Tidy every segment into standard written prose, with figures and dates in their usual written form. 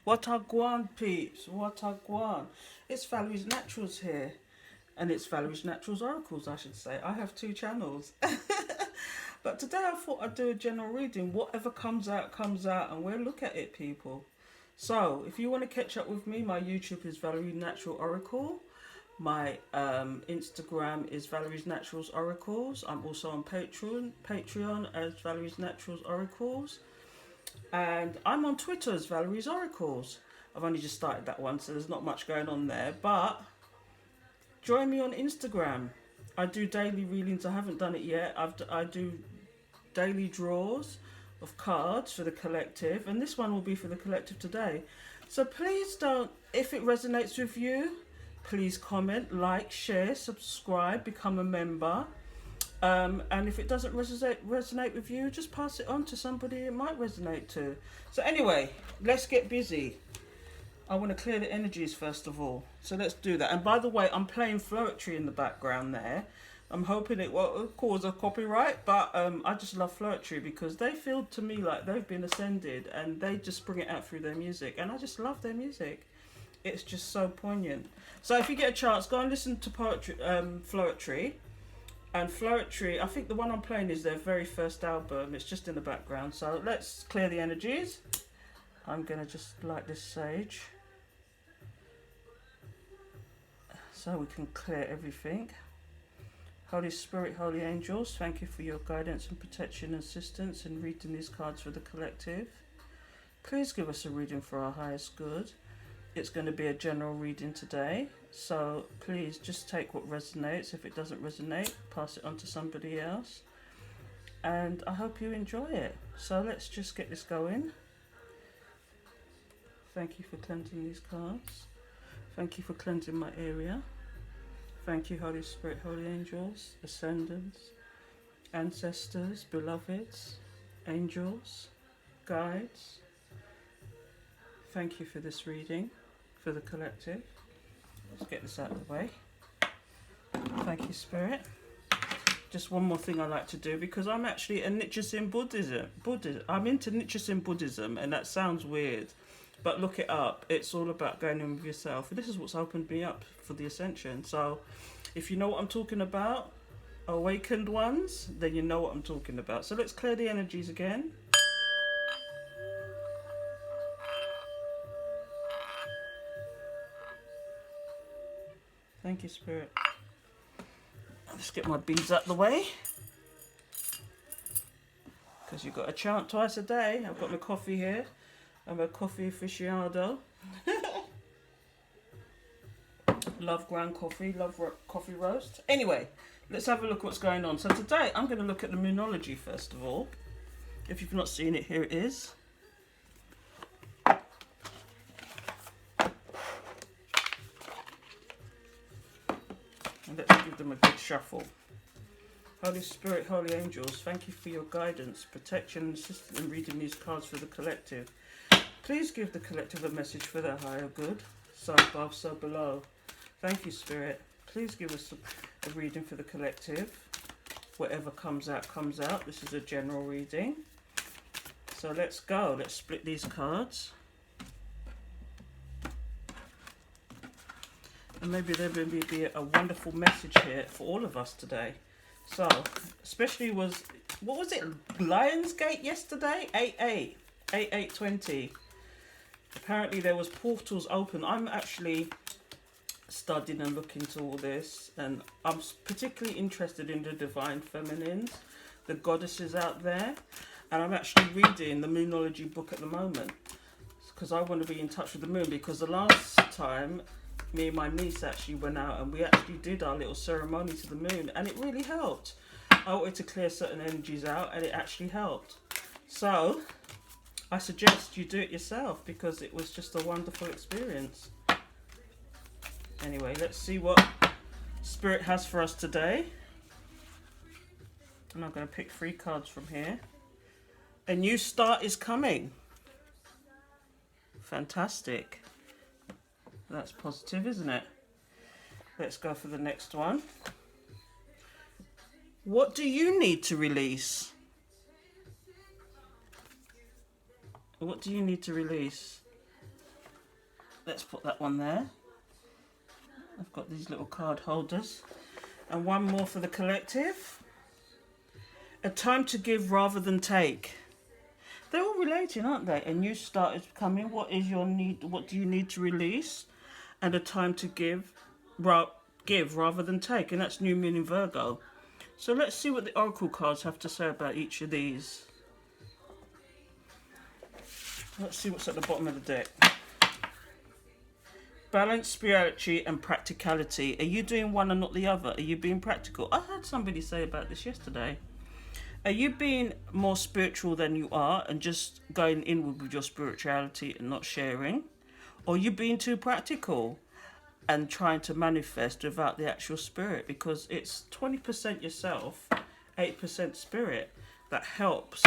What a gwan, peeps. What a gwan. It's Valerie's Naturals here. And it's Valerie's Naturals Oracles, I should say. I have 2 channels. But today I thought I'd do a general reading. Whatever comes out, and we'll look at it, people. So, if you want to catch up with me, my YouTube is Valerie's Natural Oracle. My Instagram is Valerie's Naturals Oracles. I'm also on Patreon as Valerie's Naturals Oracles. And I'm on Twitter as Valerie's Oracles. I've only just started that one, so there's not much going on there. But join me on Instagram. I do daily readings. I haven't done it yet. I do daily draws of cards for the collective. And this one will be for the collective today. So please don't, if it resonates with you, please comment, like, share, subscribe, become a member. And if it doesn't resonate with you, just pass it on to somebody it might resonate to. So anyway, let's get busy. I want to clear the energies first of all. So let's do that. And by the way, I'm playing flirtry in the background there. I'm hoping it won't cause a copyright, but I just love flirtry because they feel to me like they've been ascended and they just bring it out through their music. And I just love their music. It's just so poignant. So if you get a chance, go and listen to poetry, flirtry. And Flirtry, I think the one I'm playing is their very first album. It's just in the background. So let's clear the energies. I'm going to just light this sage, so we can clear everything. Holy Spirit, Holy Angels, thank you for your guidance and protection and assistance in reading these cards for the collective. Please give us a reading for our highest good. It's going to be a general reading today, so please just take what resonates. If it doesn't resonate, pass it on to somebody else. And I hope you enjoy it. So let's just get this going. Thank you for cleansing these cards. Thank you for cleansing my area. Thank you, Holy Spirit, Holy Angels, Ascendants, Ancestors, Beloveds, Angels, Guides. Thank you for this reading for the collective. Let's get this out of the way. Thank you, Spirit. Just one more thing I like to do, because I'm actually a Nichiren Buddhism. I'm into Nichiren Buddhism, and that sounds weird, but look it up. It's all about going in with yourself. And this is what's opened me up for the Ascension. So if you know what I'm talking about, awakened ones, then you know what I'm talking about. So let's clear the energies again. Thank you, Spirit. Let's get my beads out the way, because you've got to chant twice a day. I've got my coffee here. I'm a coffee aficionado. Love ground coffee, love coffee roast. Anyway, let's have a look what's going on. So today I'm going to look at the moonology first of all. If you've not seen it, here it is. And let's give them a good shuffle. Holy Spirit, Holy Angels, thank you for your guidance, protection and assistance in reading these cards for the collective. Please give the collective a message for their higher good, so above, so below. Thank you, Spirit. Please give us a reading for the collective. Whatever comes out, comes out. This is a general reading. So let's go. Let's split these cards. And maybe there will be a wonderful message here for all of us today. So, especially what was it? Lionsgate yesterday? 8/8. 8/8/20. Apparently there was portals open. I'm actually studying and looking into all this, and I'm particularly interested in the divine feminines, the goddesses out there, and I'm actually reading the moonology book at the moment because I want to be in touch with the moon, because the last time me and my niece actually went out and we actually did our little ceremony to the moon, and it really helped. I wanted to clear certain energies out and it actually helped. So I suggest you do it yourself, because it was just a wonderful experience. Anyway, let's see what Spirit has for us today. And I'm going to pick 3 cards from here. A new start is coming. Fantastic. That's positive, isn't it? Let's go for the next one. What do you need to release? What do you need to release? let's put that one there. I've got these little card holders. And one more for the collective. A time to give rather than take. They're all relating, aren't they? A new start is coming. What is your need? What do you need to release? And a time to give rather than take. And that's New Moon in Virgo. So let's see what the Oracle cards have to say about each of these. Let's see what's at the bottom of the deck. Balance, spirituality and practicality. Are you doing one and not the other? Are you being practical? I heard somebody say about this yesterday. Are you being more spiritual than you are and just going inward with your spirituality and not sharing? Or are you being too practical and trying to manifest without the actual spirit? Because it's 20% yourself, 8% spirit that helps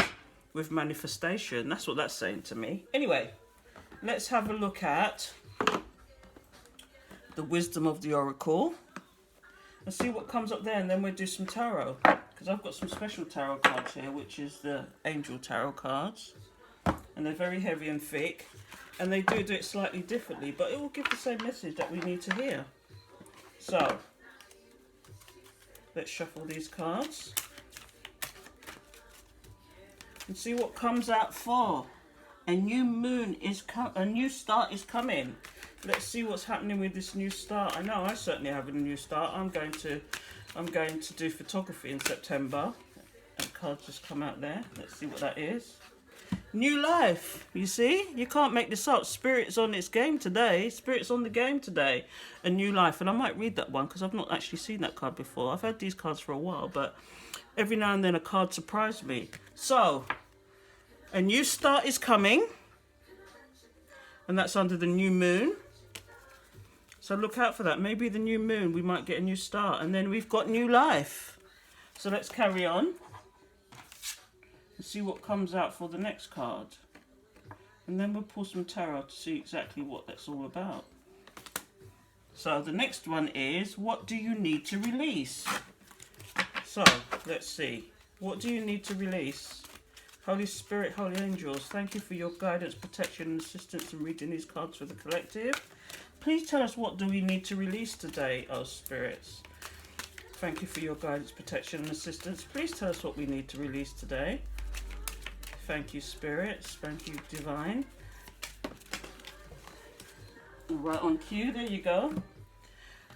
with manifestation. That's what that's saying to me. Anyway, let's have a look at the wisdom of the oracle and see what comes up there, and then we'll do some tarot, because I've got some special tarot cards here, which is the angel tarot cards, and they're very heavy and thick, and they do it slightly differently, but it will give the same message that we need to hear. So let's shuffle these cards and see what comes out for. A new moon is a new start is coming. Let's see what's happening with this new start. I know I certainly have a new start. I'm going to do photography in September. And cards just come out there. Let's see what that is. New life. You see? You can't make this up. Spirit's on its game today. Spirit's on the game today. A new life. And I might read that one because I've not actually seen that card before. I've had these cards for a while, but every now and then a card surprised me. So, a new start is coming. And that's under the new moon. So look out for that. Maybe the new moon, we might get a new start. And then we've got new life. So let's carry on and see what comes out for the next card. And then we'll pull some tarot to see exactly what that's all about. So the next one is, what do you need to release? So let's see. What do you need to release? Holy Spirit, Holy Angels, thank you for your guidance, protection and assistance in reading these cards for the collective. Please tell us, what do we need to release today, oh spirits? Thank you for your guidance, protection and assistance. Please tell us what we need to release today. Thank you, spirits. Thank you, divine. Right on cue, there you go.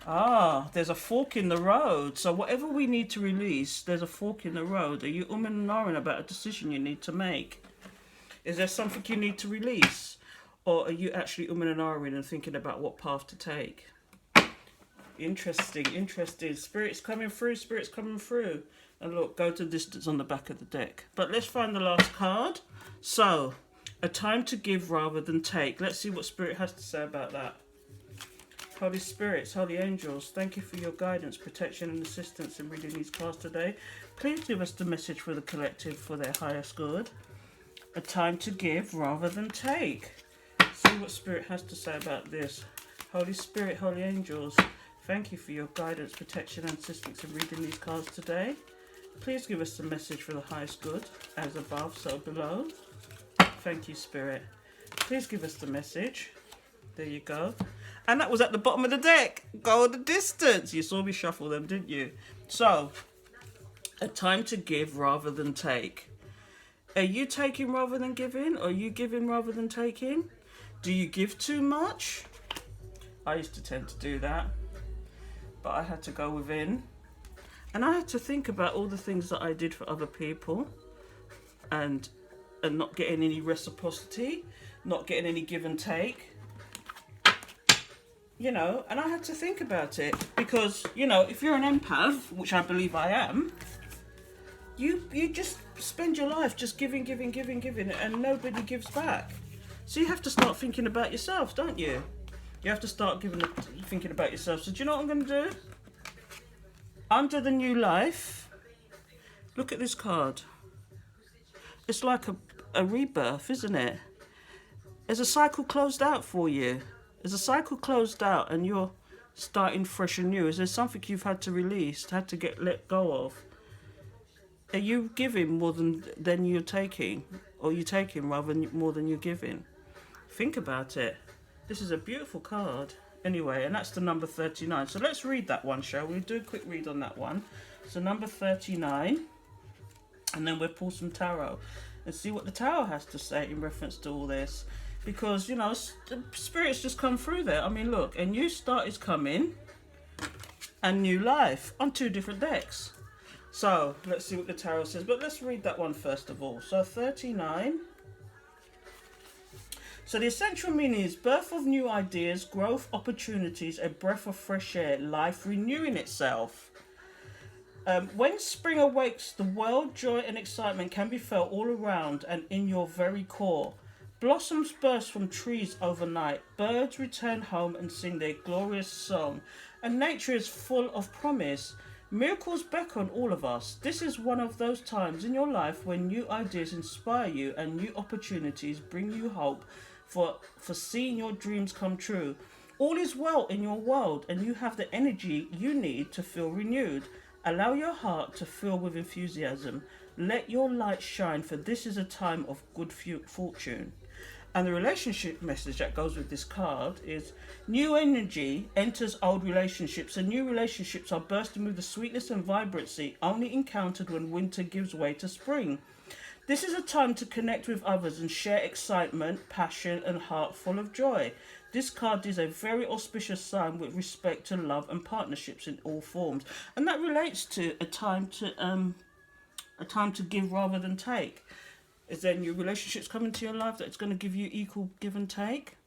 Ah, there's a fork in the road. So whatever we need to release, there's a fork in the road. Are you and ahhing about a decision you need to make? Is there something you need to release? Or are you actually and ahhing and thinking about what path to take? Interesting, interesting. Spirit's coming through, spirit's coming through. And look, go to distance on the back of the deck. But let's find the last card. So, a time to give rather than take. Let's see what spirit has to say about that. Holy spirits, holy angels, thank you for your guidance, protection and assistance in reading these cards today. Please give us the message for the collective for their highest good. A time to give rather than take. See what spirit has to say about this. Holy Spirit, holy angels, thank you for your guidance, protection and assistance in reading these cards today. Please give us the message for the highest good, as above, so below. Thank you, spirit. Please give us the message. There you go. And that was at the bottom of the deck. Go the distance. You saw me shuffle them, didn't you? So, a time to give rather than take. Are you taking rather than giving? Or are you giving rather than taking? Do you give too much? I used to tend to do that. But I had to go within. And I had to think about all the things that I did for other people. And not getting any reciprocity. Not getting any give and take. You know, and I had to think about it. Because, you know, if you're an empath, which I believe I am, you just spend your life just giving, and nobody gives back. So you have to start thinking about yourself, don't you? You have to start thinking about yourself. So do you know what I'm going to do? Under the new life, look at this card. It's like a rebirth, isn't it? There's a cycle closed out for you. There's a cycle closed out and you're starting fresh and new. Is there something you've had to release, had to let go of? Are you giving more than you're taking? Or are you taking more than you're giving? Think about it. This is a beautiful card. Anyway, and that's the number 39. So let's read that one, shall we? Do a quick read on that one. So number 39. And then we'll pull some tarot and see what the tarot has to say in reference to all this. Because, you know, the spirits just come through there. I mean, look, a new start is coming and new life on 2 different decks. So let's see what the tarot says. But let's read that one first of all. So 39. So the essential meaning is birth of new ideas, growth, opportunities, a breath of fresh air, life renewing itself. When spring awakes, the world, joy and excitement can be felt all around and in your very core. Blossoms burst from trees overnight, birds return home and sing their glorious song, and nature is full of promise. Miracles beckon all of us. This is one of those times in your life when new ideas inspire you and new opportunities bring you hope for seeing your dreams come true. All is well in your world and you have the energy you need to feel renewed. Allow your heart to fill with enthusiasm. Let your light shine, for this is a time of good fortune. And the relationship message that goes with this card is new energy enters old relationships, and new relationships are bursting with the sweetness and vibrancy only encountered when winter gives way to spring. This is a time to connect with others and share excitement, passion and heart full of joy. This card is a very auspicious sign with respect to love and partnerships in all forms. And that relates to a time to give rather than take. Is there new relationships coming to your life that's going to give you equal give and take?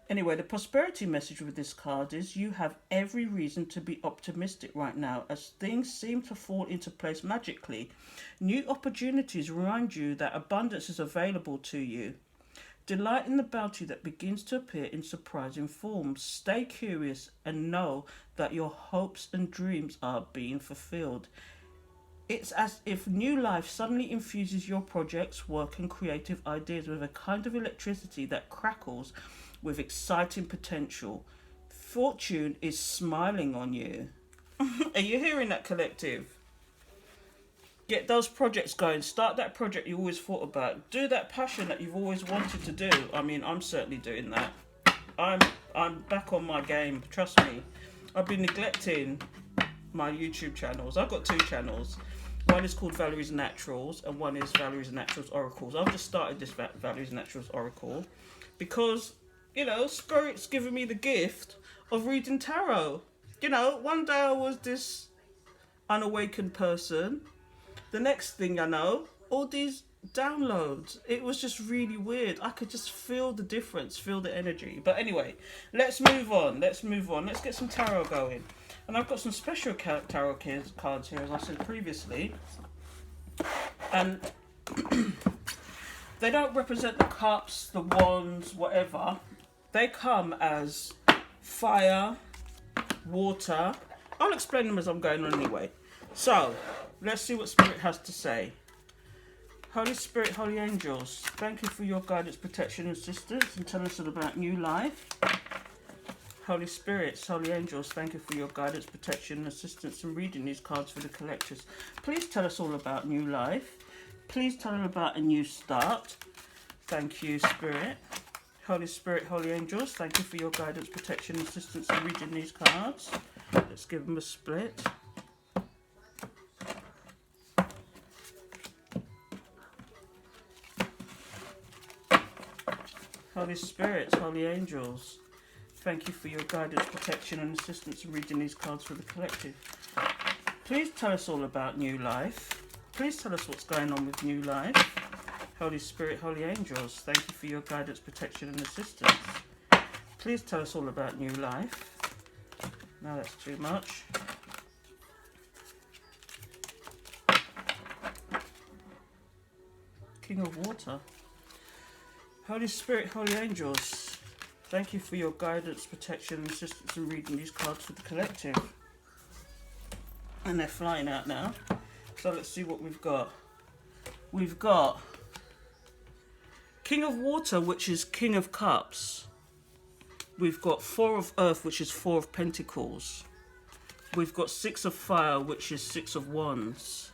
Anyway, the prosperity message with this card is you have every reason to be optimistic right now as things seem to fall into place magically. New opportunities remind you that abundance is available to you. Delight in the bounty that begins to appear in surprising forms. Stay curious and know that your hopes and dreams are being fulfilled. It's as if new life suddenly infuses your projects, work and creative ideas with a kind of electricity that crackles with exciting potential. Fortune is smiling on you. Are you hearing that, collective? Get those projects going. Start that project you always thought about. Do that passion that you've always wanted to do. I mean, I'm certainly doing that. I'm back on my game. Trust me. I've been neglecting my YouTube channels. I've got 2 channels. One is called Valerie's Naturals and one is Valerie's Naturals Oracles. I've just started this Valerie's Naturals Oracle because, you know, Spirit's given me the gift of reading tarot. You know, one day I was this unawakened person. The next thing I know, all these downloads. It was just really weird. I could just feel the difference, feel the energy. But anyway, let's move on. Let's get some tarot going. And I've got some special tarot cards here, as I said previously. And they don't represent the cups, the wands, whatever. They come as fire, water. I'll explain them as I'm going on anyway. So, let's see what Spirit has to say. Holy Spirit, Holy Angels, thank you for your guidance, protection and assistance, and tell us all about new life. Holy Spirits, Holy Angels, thank you for your guidance, protection and assistance in reading these cards for the collectors. Please tell us all about new life. Please tell us about a new start. Thank you, Spirit. Holy Spirit, Holy Angels, thank you for your guidance, protection and assistance in reading these cards. Let's give them a split. Holy Spirits, Holy Angels, thank you for your guidance, protection and assistance in reading these cards for the collective. Please tell us all about new life. Please tell us what's going on with new life. Holy Spirit, Holy Angels, thank you for your guidance, protection and assistance. Please tell us all about new life. No, that's too much. King of Water. Holy Spirit, Holy Angels, thank you for your guidance, protection and assistance in reading these cards for the collective. And they're flying out now. So let's see what we've got. We've got King of Water, which is King of Cups. We've got 4 of Earth, which is 4 of Pentacles. We've got 6 of Fire, which is 6 of Wands.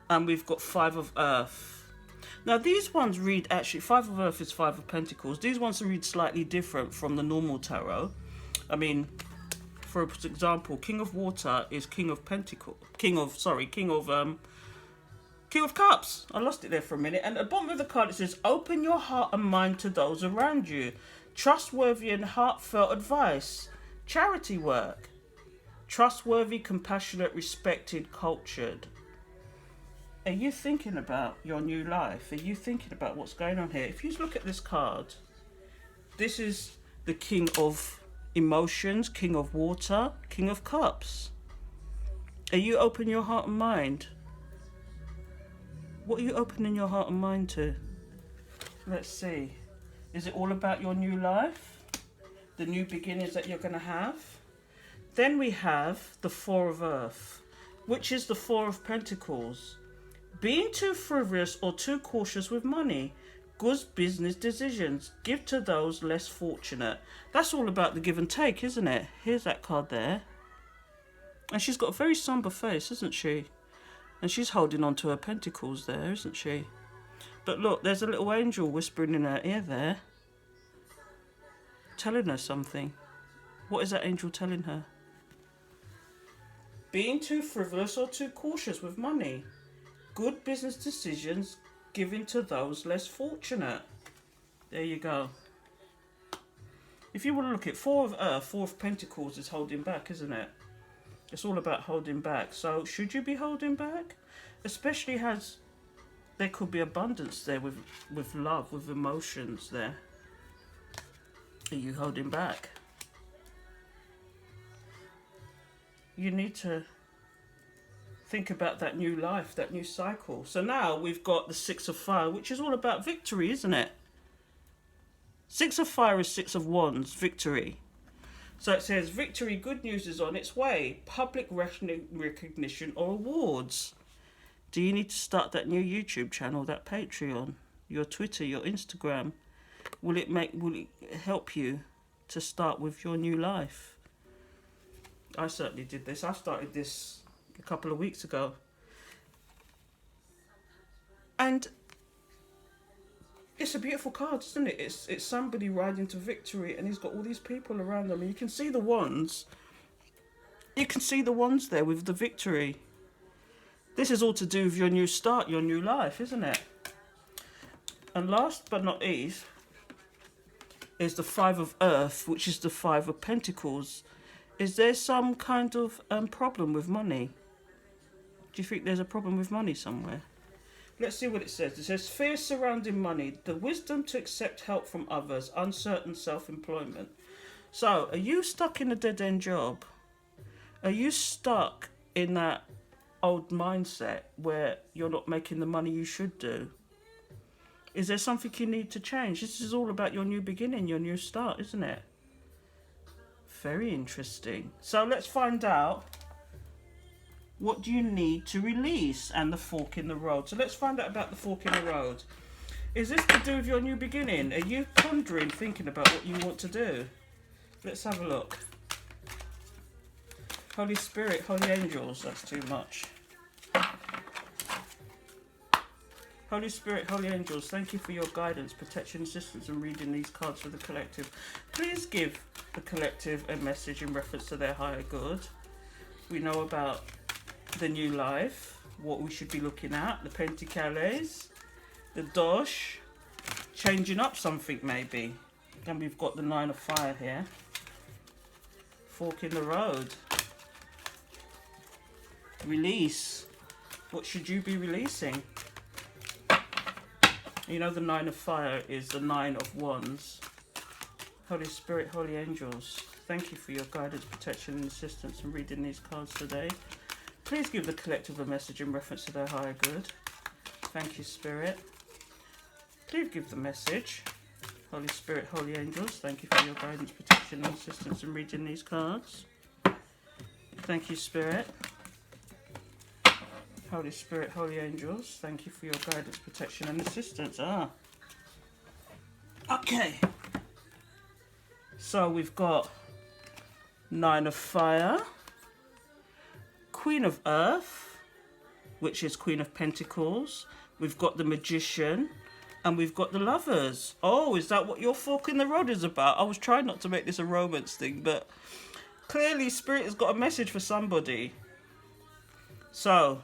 And we've got 5 of Earth. Now these ones read, actually, Five of Earth is Five of Pentacles. These ones read slightly different from the normal tarot. I mean, for example, King of Water is King of Pentacles. King of Cups. I lost it there for a minute. And at the bottom of the card it says, open your heart and mind to those around you. Trustworthy and heartfelt advice. Charity work. Trustworthy, compassionate, respected, cultured. Are you thinking about your new life? Are you thinking about what's going on here? If you look at this card, this is the King of Emotions, King of Water, King of Cups. Are you opening your heart and mind? What are you opening your heart and mind to? Let's see. Is it all about your new life? The new beginnings that you're going to have? Then we have the Four of Earth, which is the Four of Pentacles. Being too frivolous or too cautious with money. Good business decisions. Give to those less fortunate. That's all about the give and take, isn't it? Here's that card there. And she's got a very somber face, isn't she? And she's holding on to her pentacles there, isn't she? But look, there's a little angel whispering in her ear there. Telling her something. What is that angel telling her? Being too frivolous or too cautious with money. Good business decisions, giving to those less fortunate. There you go. If you want to look at Four of Earth, Four of Pentacles is holding back, isn't it? It's all about holding back. So should you be holding back? Especially as there could be abundance there with love, with emotions there. Are you holding back? You need to think about that new life, that new cycle. So now we've got the Six of Fire, which is all about victory, isn't it? Six of Fire is Six of Wands, victory. So it says, victory, good news is on its way. Public recognition or awards. Do you need to start that new YouTube channel, that Patreon, your Twitter, your Instagram? Will it help you to start with your new life? I certainly did this. I started this a couple of weeks ago. And it's a beautiful card, isn't it? It's somebody riding to victory, and he's got all these people around them. And you can see the wands. You can see the wands there with the victory. This is all to do with your new start, your new life, isn't it? And last but not least is the Five of Earth, which is the Five of Pentacles. Is there some kind of problem with money? Do you think there's a problem with money somewhere? Let's see what it says. It says, fear surrounding money, the wisdom to accept help from others, uncertain self-employment. So, are you stuck in a dead-end job? Are you stuck in that old mindset where you're not making the money you should do? Is there something you need to change? This is all about your new beginning, your new start, isn't it? Very interesting. So let's find out, what do you need to release, and the fork in the road. So let's find out about the fork in the road. Is this to do with your new beginning? Are you pondering, thinking about what you want to do? Let's have a look. Holy Spirit, Holy Angels, that's too much. Holy Spirit, Holy Angels, thank you for your guidance, protection, assistance, and reading these cards for the collective. Please give the collective a message in reference to their higher good. We know about the new life, what we should be looking at, the Pentacles, the Dosh, changing up something maybe. And we've got the Nine of Fire here. Fork in the road. Release. What should you be releasing? You know the Nine of Fire is the Nine of Wands. Holy Spirit, Holy Angels, thank you for your guidance, protection and assistance in reading these cards today. Please give the collective a message in reference to their higher good. Thank you, Spirit. Please give the message. Holy Spirit, Holy Angels, thank you for your guidance, protection and assistance in reading these cards. Thank you, Spirit. Holy Spirit, Holy Angels, thank you for your guidance, protection and assistance. Okay. So we've got Nine of Fire, Queen of Earth, which is Queen of Pentacles, we've got the Magician, and we've got the Lovers. Oh, is that what your fork in the road is about? I was trying not to make this a romance thing, but clearly Spirit has got a message for somebody. So,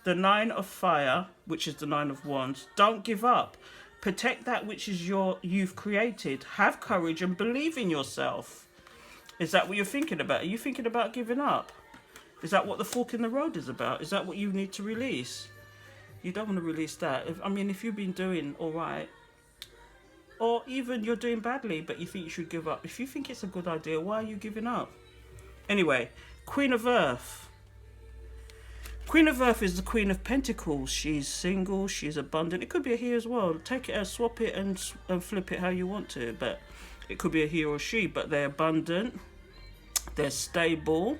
the Nine of Fire, which is the Nine of Wands. Don't give up. Protect that which is you've created. Have courage and believe in yourself. Is that what you're thinking about? Are you thinking about giving up? Is that what the fork in the road is about? Is that what you need to release? You don't want to release that. If you've been doing all right, or even you're doing badly, but you think you should give up. If you think it's a good idea, why are you giving up? Anyway, Queen of Earth. Queen of Earth is the Queen of Pentacles. She's single, she's abundant. It could be a he as well. Take it as swap it and flip it how you want to, but it could be a he or she, but they're abundant, they're stable,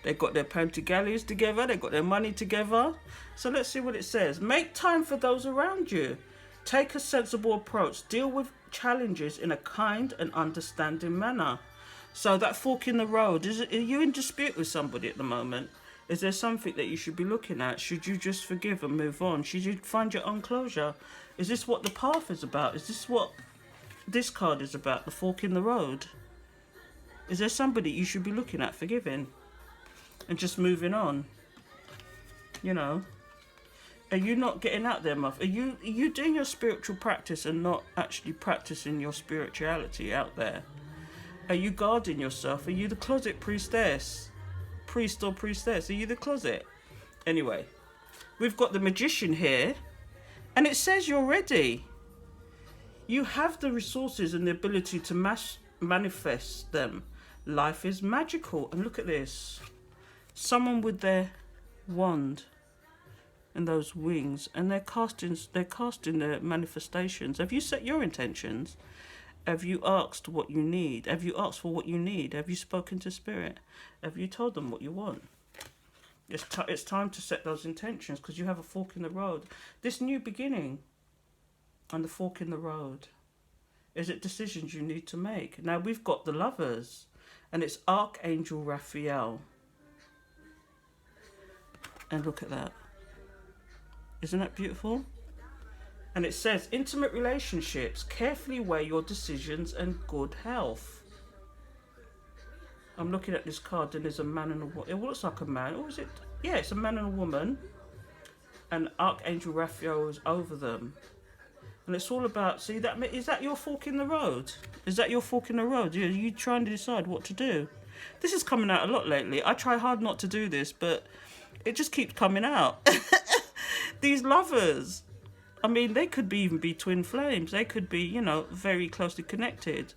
they've got their pantygallies together, they've got their money together. So let's see what it says. Make time for those around you. Take a sensible approach. Deal with challenges in a kind and understanding manner. So that fork in the road, are you in dispute with somebody at the moment? Is there something that you should be looking at? Should you just forgive and move on? Should you find your own closure? Is this what the path is about? Is this what this card is about? The fork in the road? Is there somebody you should be looking at, forgiving, and just moving on? You know? Are you not getting out there, Muff? Are you doing your spiritual practice and not actually practicing your spirituality out there? Are you guarding yourself? Are you the closet priestess? Priest or priestess? Are you the closet? Anyway, we've got the Magician here, and it says you're ready. You have the resources and the ability to manifest them. Life is magical. And look at this. Someone with their wand and those wings, and they're casting their manifestations. Have you set your intentions? Have you asked what you need? Have you asked for what you need? Have you spoken to Spirit? Have you told them what you want? It's time to set those intentions, because you have a fork in the road. This new beginning and the fork in the road. Is it decisions you need to make? Now we've got the Lovers, and it's Archangel Raphael. And look at that. Isn't that beautiful? And it says, intimate relationships, carefully weigh your decisions and good health. I'm looking at this card, and there's a man and a woman. It looks like a man, or is it? Yeah, it's a man and a woman. And Archangel Raphael is over them. And it's all about, see, is that your fork in the road? Is that your fork in the road? Are you trying to decide what to do? This is coming out a lot lately. I try hard not to do this, but it just keeps coming out. These Lovers. They could even be twin flames. They could be, very closely connected.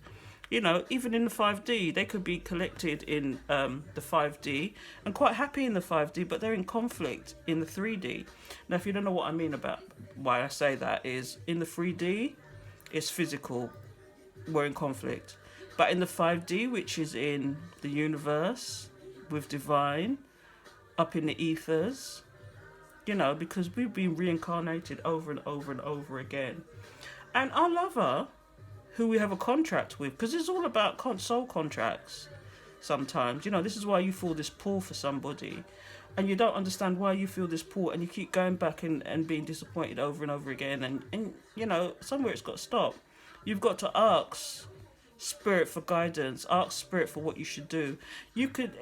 Even in the 5D, they could be collected in the 5D and quite happy in the 5D, but they're in conflict in the 3D. Now, if you don't know what I mean about why I say that, is in the 3D, it's physical. We're in conflict. But in the 5D, which is in the universe, with divine, up in the ethers, because we've been reincarnated over and over and over again. And our lover, who we have a contract with, because it's all about soul contracts sometimes. This is why you feel this pull for somebody, and you don't understand why you feel this pull, and you keep going back and being disappointed over and over again. And somewhere it's got to stop. You've got to ask Spirit for guidance, ask Spirit for what you should do. You could,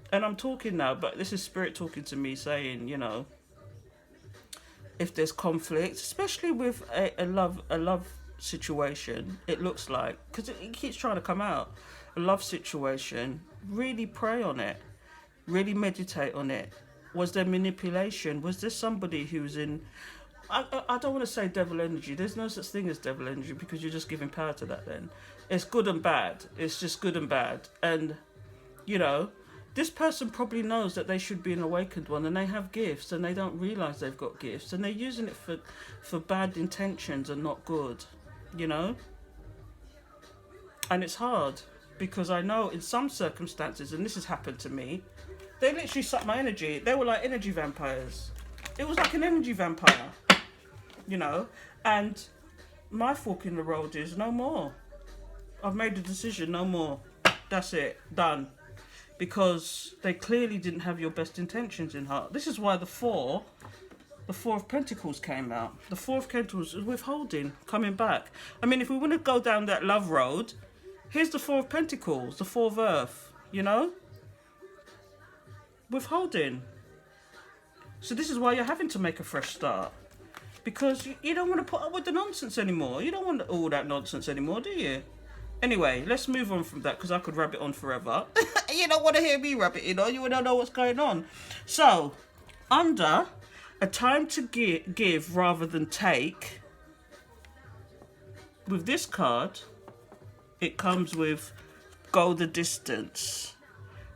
and I'm talking now, but this is Spirit talking to me, saying, if there's conflict, especially with a love situation, it looks like, because it keeps trying to come out, a love situation, really pray on it, really meditate on it. Was there manipulation? Was there somebody who's in, I don't want to say devil energy. There's no such thing as devil energy, because you're just giving power to that then. It's good and bad. It's just good and bad. And, this person probably knows that they should be an awakened one, and they have gifts, and they don't realise they've got gifts, and they're using it for bad intentions and not good, And it's hard, because I know in some circumstances, and this has happened to me, they literally sucked my energy. They were like energy vampires. It was like an energy vampire, and my fork in the road is no more. I've made a decision, no more. That's it, done. Because they clearly didn't have your best intentions in heart. This is why the 4 the Four of Pentacles came out. The Four of Pentacles is withholding, coming back. I mean, if we want to go down that love road, here's the Four of Pentacles, the Four of Earth, you know? Withholding. So this is why you're having to make a fresh start. Because you don't want to put up with the nonsense anymore. You don't want all that nonsense anymore, do you? Anyway, let's move on from that because I could rabbit on forever. You don't want to hear me rabbiting on. You want to know what's going on. So, under a time to give rather than take, with this card, it comes with go the distance.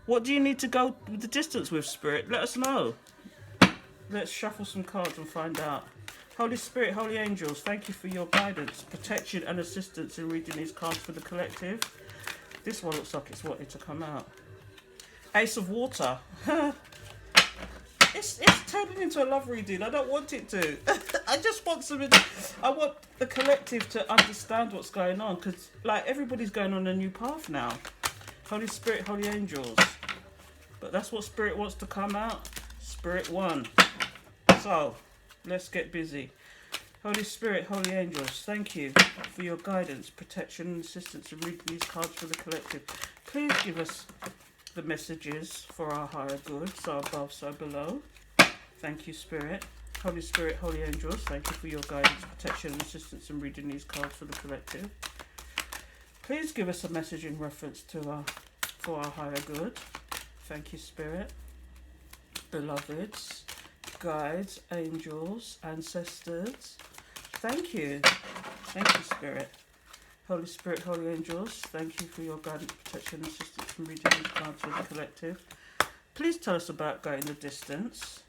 What do you need to go the distance with, Spirit? Let us know. Let's shuffle some cards and find out. Holy Spirit, Holy Angels, thank you for your guidance, protection and assistance in reading these cards for the collective. This one looks like it's wanting to come out. Ace of Water. It's turning into a love reading. I don't want it to. I just want I want the collective to understand what's going on, because like everybody's going on a new path now. Holy Spirit, Holy Angels. But that's what Spirit wants to come out. Spirit 1. So, let's get busy. Holy Spirit, Holy Angels, thank you for your guidance, protection and assistance in reading these cards for the collective. Please give us the messages for our higher good, so above, so below. Thank you, Spirit. Holy Spirit, Holy Angels, thank you for your guidance, protection and assistance in reading these cards for the collective. Please give us a message in reference to for our higher good. Thank you, Spirit. Beloveds, guides, angels, ancestors, thank you. Thank you, Spirit. Holy Spirit, Holy Angels, thank you for your guidance, protection and assistance in reading these cards for the collective. Please tell us about going the distance.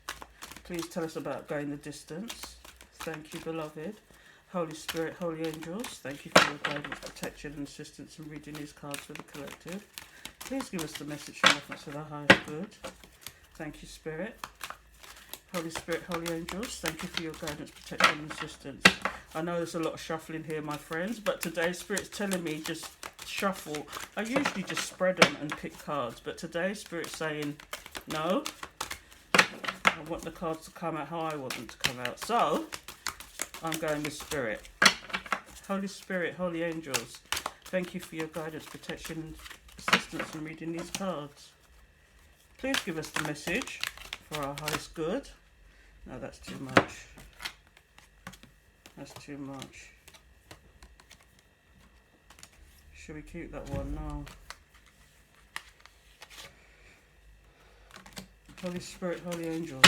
Please tell us about going the distance. Thank you, beloved. Holy Spirit, Holy Angels, thank you for your guidance, protection and assistance in reading these cards for the collective. Please give us the message in reference to the highest good. Thank you, Spirit. Holy Spirit, Holy Angels, thank you for your guidance, protection and assistance. I know there's a lot of shuffling here, my friends, but today Spirit's telling me just shuffle. I usually just spread them and pick cards, but today Spirit's saying, no, I want the cards to come out how I want them to come out. So, I'm going with Spirit. Holy Spirit, Holy Angels, thank you for your guidance, protection and assistance in reading these cards. Please give us the message for our highest good. No, that's too much. That's too much. Should we keep that one? No. Holy Spirit, Holy Angels,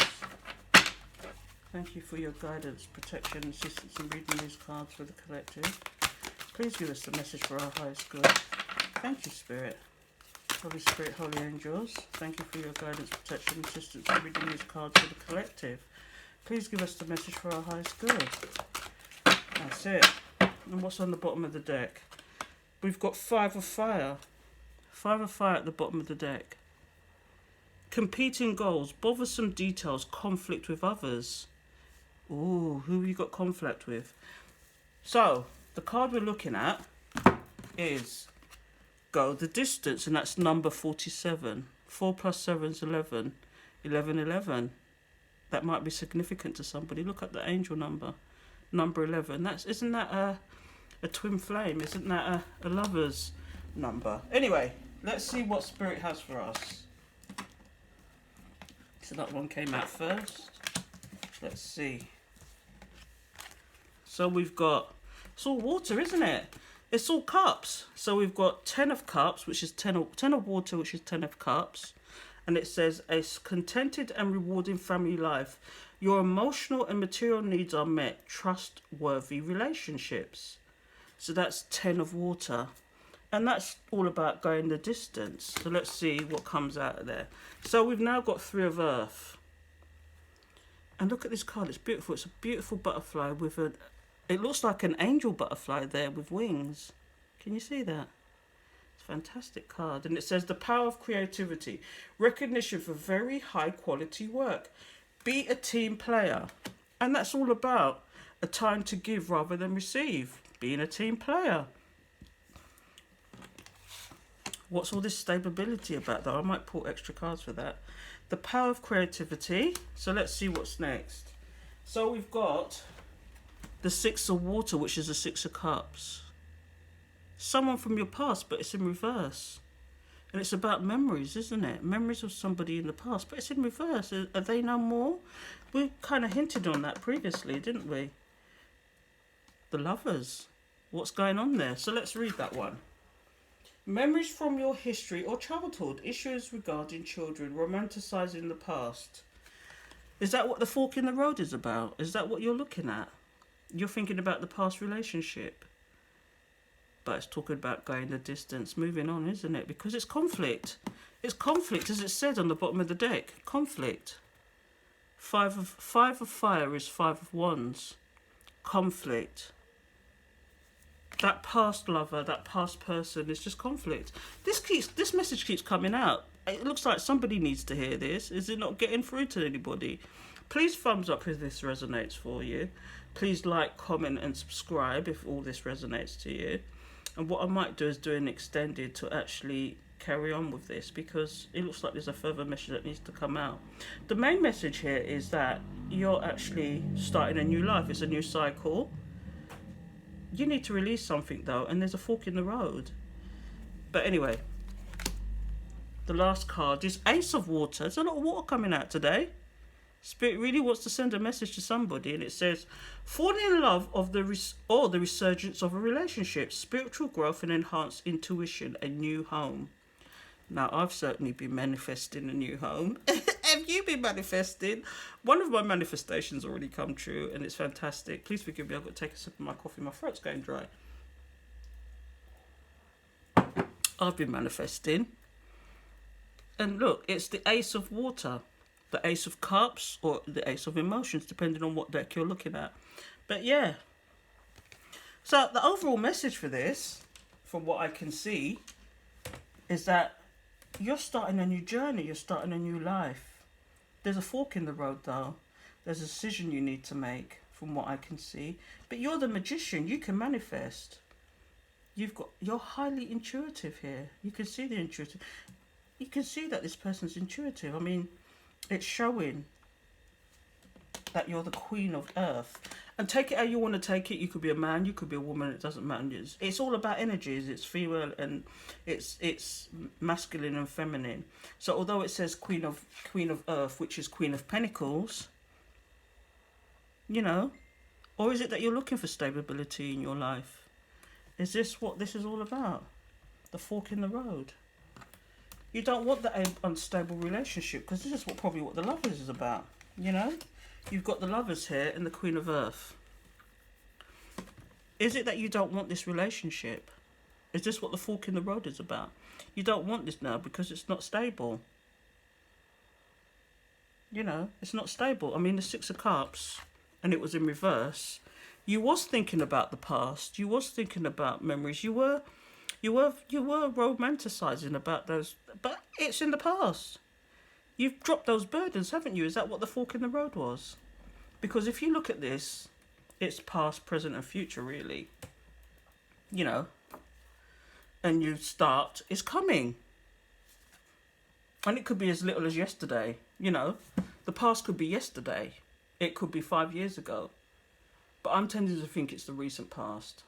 thank you for your guidance, protection, and assistance in reading these cards for the collective. Please give us the message for our highest good. Thank you, Spirit. Holy Spirit, Holy Angels, thank you for your guidance, protection, and assistance in reading these cards for the collective. Please give us the message for our highest good. That's it. And what's on the bottom of the deck? We've got Five of Fire. Five of Fire at the bottom of the deck. Competing goals, bothersome details, conflict with others. Ooh, who have you got conflict with? So, the card we're looking at is Go the Distance, and that's number 47. 4 plus 7 is 11. 11, 11. That might be significant to somebody. Look at the angel number. Number 11. Isn't that a twin flame? Isn't that a lover's number? Anyway, let's see what Spirit has for us. So that one came out first. Let's see. So we've got, it's all water, isn't it? It's all cups. So we've got 10 of cups, which is 10 of water, which is 10 of cups. And it says, a contented and rewarding family life. Your emotional and material needs are met. Trustworthy relationships. So that's 10 of water. And that's all about going the distance. So let's see what comes out of there. So we've now got 3 of earth. And look at this card. It's beautiful. It's a beautiful butterfly with a... It looks like an angel butterfly there with wings. Can you see that? It's a fantastic card. And it says the power of creativity. Recognition for very high quality work. Be a team player. And that's all about a time to give rather than receive. Being a team player. What's all this stability about though? I might pull extra cards for that. The power of creativity. So let's see what's next. So we've got the Six of Water, which is the Six of Cups. Someone from your past, but it's in reverse. And it's about memories, isn't it? Memories of somebody in the past, but it's in reverse. Are they no more? We kind of hinted on that previously, didn't we? The Lovers. What's going on there? So let's read that one. Memories from your history or childhood. Issues regarding children. Romanticizing the past. Is that what the fork in the road is about? Is that what you're looking at? You're thinking about the past relationship. But it's talking about going the distance, moving on, isn't it? Because it's conflict. It's conflict, as it said on the bottom of the deck. Conflict. Five of fire is Five of Wands. Conflict. That past lover, that past person is just conflict. This message keeps coming out. It looks like somebody needs to hear this. Is it not getting through to anybody? Please thumbs up if this resonates for you. Please like, comment and subscribe if all this resonates to you. And what I might do is do an extended to actually carry on with this, because it looks like there's a further message that needs to come out. The main message here is that you're actually starting a new life. It's a new cycle. You need to release something though, and there's a fork in the road. But anyway, the last card is Ace of Water. There's a lot of water coming out today. Spirit really wants to send a message to somebody, and it says, falling in love of the resurgence of a relationship, spiritual growth and enhanced intuition, a new home. Now, I've certainly been manifesting a new home. Have you been manifesting? One of my manifestations already come true, and it's fantastic. Please forgive me, I've got to take a sip of my coffee. My throat's going dry. I've been manifesting. And look, it's the Ace of Water. The Ace of Cups or the Ace of Emotions, depending on what deck you're looking at. But yeah. So the overall message for this, from what I can see, is that you're starting a new journey. You're starting a new life. There's a fork in the road though. There's a decision you need to make, from what I can see. But you're the magician. You can manifest. You're highly intuitive here. You can see the intuitive. You can see that this person's intuitive. I mean, it's showing that you're the Queen of Earth. And take it how you want to take it. You could be a man, you could be a woman, it doesn't matter. It's all about energies. It's female and it's masculine and feminine. So although it says Queen of Earth, which is Queen of Pentacles, you know, or is it that you're looking for stability in your life? Is this what this is all about? The fork in the road. You don't want that unstable relationship, because this is probably what the Lovers is about, you know? You've got the Lovers here and the Queen of Earth. Is it that you don't want this relationship? Is this what the fork in the road is about? You don't want this now because it's not stable. You know, it's not stable. I mean, the Six of Cups, and it was in reverse. You was thinking about the past. You was thinking about memories. You were romanticizing about those, but it's in the past. You've dropped those burdens, haven't you? Is that what the fork in the road was? Because if you look at this, it's past, present and future, really. You know, and you start, it's coming. And it could be as little as yesterday, you know. The past could be yesterday. It could be 5 years ago. But I'm tending to think it's the recent past.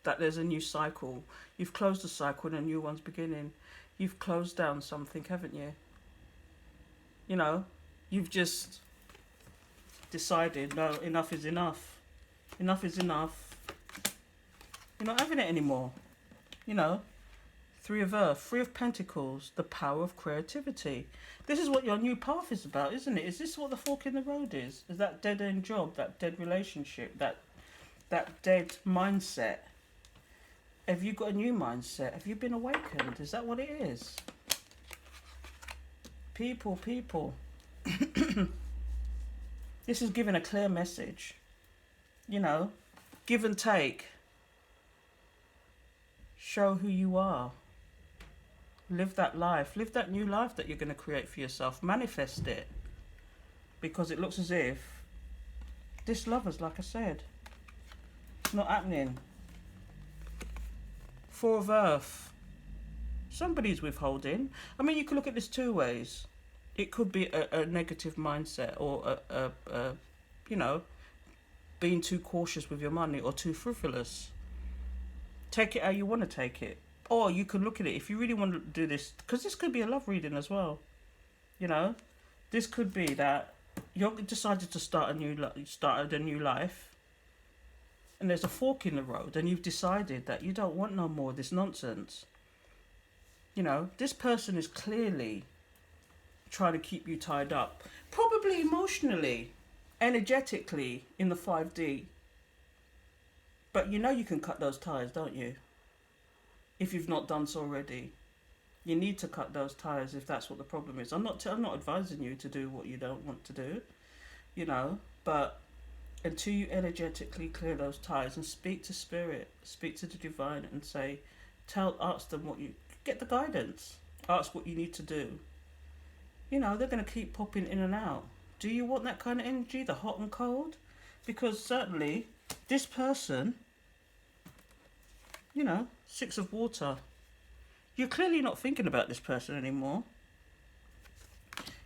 That there's a new cycle. You've closed a cycle and a new one's beginning. You've closed down something, haven't you? You know, you've just decided, no, enough is enough. Enough is enough. You're not having it anymore. You know, Three of Earth, Three of Pentacles, the power of creativity. This is what your new path is about, isn't it? Is this what the fork in the road is? Is that dead-end job, that dead relationship, that dead mindset? Have you got a new mindset? Have you been awakened? Is that what it is? People. This is giving a clear message. You know, give and take. Show who you are. Live that life. Live that new life that you're going to create for yourself. Manifest it. Because it looks as if this Lovers, like I said, it's not happening. Four of Earth. Somebody's withholding. I mean, you could look at this two ways. It could be a negative mindset, or you know, being too cautious with your money or too frivolous. Take it how you want to take it. Or you can look at it if you really want to do this, because this could be a love reading as well. You know, this could be that you're decided to started a new life, and there's a fork in the road, and you've decided that you don't want no more of this nonsense. You know, this person is clearly trying to keep you tied up, probably emotionally, energetically in the 5D. But you know you can cut those ties, don't you? If you've not done so already. You need to cut those ties if that's what the problem is. I'm not advising you to do what you don't want to do, you know, but until you energetically clear those ties and speak to spirit, speak to the divine and say, ask them what you, get the guidance, ask what you need to do. You know, they're going to keep popping in and out. Do you want that kind of energy, the hot and cold? Because certainly this person, you know, 6 of water, you're clearly not thinking about this person anymore.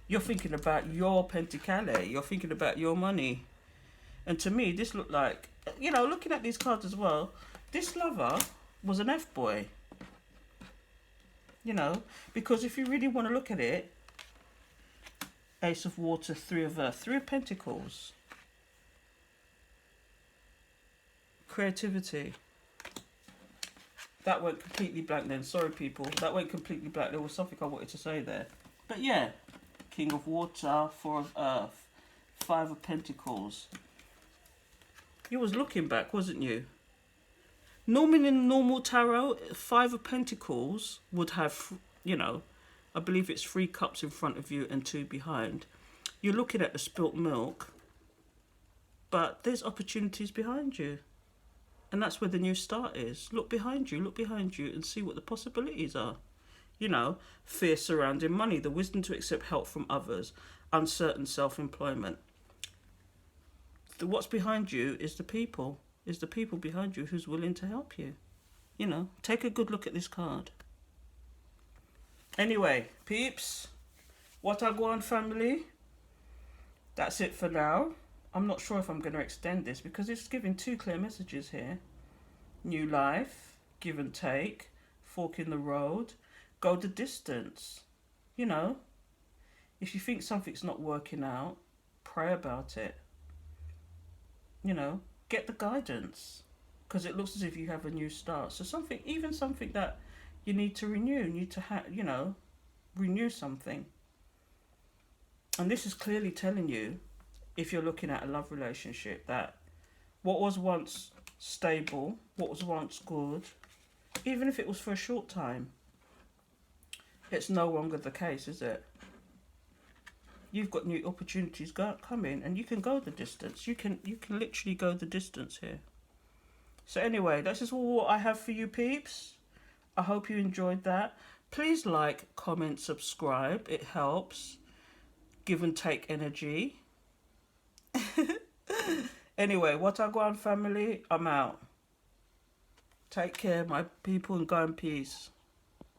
You're thinking about your pentacale. You're thinking about your money. And to me, this looked like, you know, looking at these cards as well, this lover was an F-boy. You know, because if you really want to look at it, Ace of Water, 3 of Earth, 3 of Pentacles. Creativity. That went completely blank then. Sorry, people. That went completely blank. There was something I wanted to say there. But yeah. King of Water, 4 of Earth, 5 of Pentacles. You was looking back, wasn't you? Normally in normal tarot, 5 of Pentacles would have, you know, I believe it's 3 cups in front of you and 2 behind. You're looking at the spilt milk, but there's opportunities behind you. And that's where the new start is. Look behind you and see what the possibilities are. You know, fear surrounding money, the wisdom to accept help from others, uncertain self-employment. What's behind you is the people behind you who's willing to help you. You know, take a good look at this card. Anyway, peeps, what I go on, family, that's it for now. I'm not sure if I'm going to extend this because it's giving 2 clear messages here. New life, give and take, fork in the road, go the distance. You know, if you think something's not working out, pray about it. You know, get the guidance because it looks as if you have a new start. So something that you need to renew, you know, renew something. And this is clearly telling you, if you're looking at a love relationship, that what was once stable, what was once good, even if it was for a short time, it's no longer the case, is it? You've got new opportunities coming, and you can go the distance. You can literally go the distance here. So anyway, that's just all I have for you, peeps. I hope you enjoyed that. Please like, comment, subscribe. It helps. Give and take energy. Anyway, what I go on, family, I'm out. Take care, my people, and go in peace.